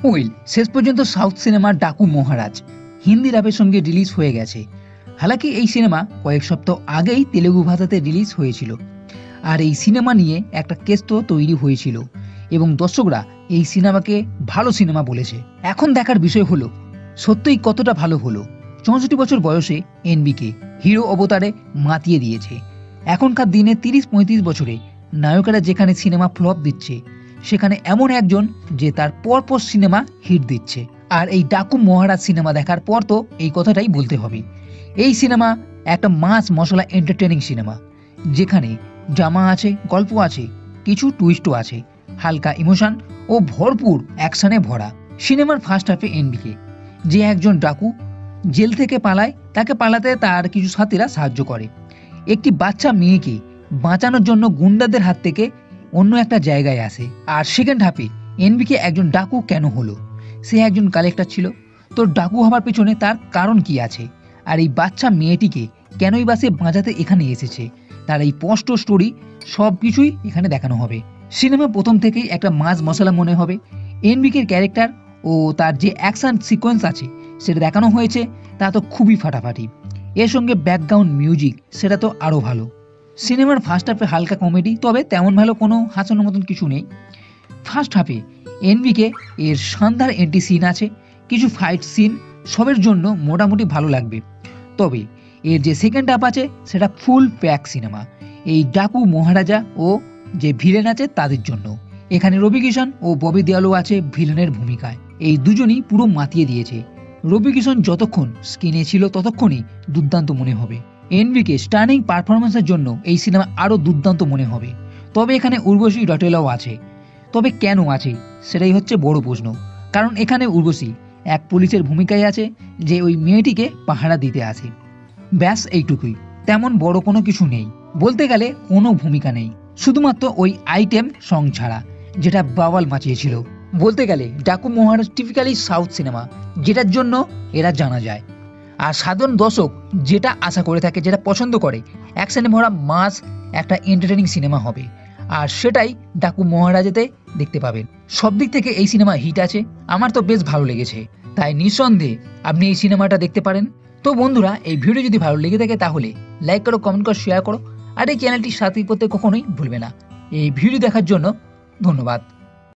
Well, শেষ পর্যন্ত south সিনেমার ডাকু মহারাজ হিন্দি রাবের সঙ্গে রিলিজ হয়ে গেছে। হালাকি এই সিনেমা কয়েক সপ্তাহ আগেই তেলেগু ভাষাতে রিলিজ হয়েছিল। আর এই সিনেমা নিয়ে একটা কেস তো তৈরি হয়েছিল এবং দর্শকরা এই সিনেমাকে ভালো সিনেমা বলেছে। এখন দেখার বিষয় হলো সত্যিই কতটা ভালো হলো। 64 বছর বয়সে এনবিকে হিরো অবতারে মাতিয়ে দিয়েছে। এখনকার দিনে 30-35 বছরে নায়কেরা যেখানে সিনেমা ফ্লপ দিচ্ছে, সেখানে এমন একজন যে তার পরপর সিনেমা হিট দিচ্ছে। আর এই ডাকু মহারাজ সিনেমা দেখার পর তো এই কথাটাই বলতে হবে, এই সিনেমা একটা মাস মশলা এন্টারটেনিং সিনেমা, যেখানে ড্রামা আছে, গল্প আছে, কিছু টুইস্টও আছে, হালকা ইমোশন ও ভরপুর অ্যাকশনে ভরা। সিনেমার ফার্স্ট হাফে এনবিকে, যে একজন ডাকু জেল থেকে পালায়, তাকে পালাতে তার কিছু সাথীরা সাহায্য করে। একটি বাচ্চা মেয়েকে বাঁচানোর জন্য গুন্ডাদের হাত থেকে অন্য একটা জায়গায় আসে। আর সেকেন্ড হাফে এনবিকে একজন ডাকু কেন হলো, সে একজন কালেক্টর ছিল, তো ডাকু হওয়ার পেছনে তার কারণ কি আছে, আর এই বাচ্চা মেয়েটিকে কেনই বা সে বাঁচাতে এখানে এসেছে, তার এই স্পষ্ট স্টোরি সব কিছুই এখানে দেখানো হবে। সিনেমা প্রথম থেকেই একটা মাছ মশলা মনে হবে। এনবিকের ক্যারেক্টার ও তার যে অ্যাকশন সিকোয়েন্স আছে সেটা দেখানো হয়েছে, তা তো খুবই ফাটাফাটি। এর সঙ্গে ব্যাকগ্রাউন্ড মিউজিক সেটা তো আরও ভালো। সিনেমার ফার্স্ট হাফে হালকা কমেডি, তবে তেমন ভালো কোনো হাসানোর মতন কিছু নেই। ফার্স্ট হাফে এনবিকে এর শানদার এন্ট্রি সিন আছে, কিছু ফাইট সিন, সবের জন্য মোটামুটি ভালো লাগবে। তবে এর যে সেকেন্ড হাফ আছে সেটা ফুল প্যাক সিনেমা, এই ডাকু মহারাজা ও যে ভিলেন আছে তাদের জন্য। এখানে রবি কিষণ ও ববি দেওয়ালও আছে ভিলেনের ভূমিকায়। এই দুজনই পুরো মাতিয়ে দিয়েছে। রবি কিষণ যতক্ষণ স্ক্রিনে ছিল ততক্ষণই দুর্দান্ত মনে হবে। এনবিকে স্টার্নিং পারফরমেন্সের জন্য এই সিনেমা আরও দুর্দান্ত মনে হবে। তবে এখানে উর্বশী রটেলাও আছে, তবে কেন আছে সেটাই হচ্ছে বড় প্রশ্ন। কারণ এখানে উর্বশী এক পুলিশের ভূমিকায় আছে, যে ওই মেয়েটিকে পাহারা দিতে আসে। ব্যাস এইটুকুই, তেমন বড় কোনো কিছু নেই, বলতে গেলে কোনো ভূমিকা নেই, শুধুমাত্র ওই আইটেম সং ছাড়া, যেটা বাওয়াল মাচিয়েছিল। বলতে গেলে ডাকু মহারাজ টিপিক্যালি সাউথ সিনেমা, যেটার জন্য এরা জানা যায়। আর সাধারণ দর্শক যেটা আশা করে থাকে, যেটা পছন্দ করে, অ্যাকশনে ভরা মাস একটা এন্টারটেনিং সিনেমা হবে, আর সেটাই ডাকু মহারাজেতে দেখতে পাবেন। সব দিক থেকে এই সিনেমা হিট আছে, আমার তো বেশ ভালো লেগেছে, তাই নিঃসন্দেহে আপনি এই সিনেমাটা দেখতে পারেন। তো বন্ধুরা, এই ভিডিও যদি ভালো লেগে থাকে তাহলে লাইক করো, কমেন্ট করো, শেয়ার করো, আর এই চ্যানেলটির সাথে করতে কখনোই ভুলবে না। এই ভিডিও দেখার জন্য ধন্যবাদ।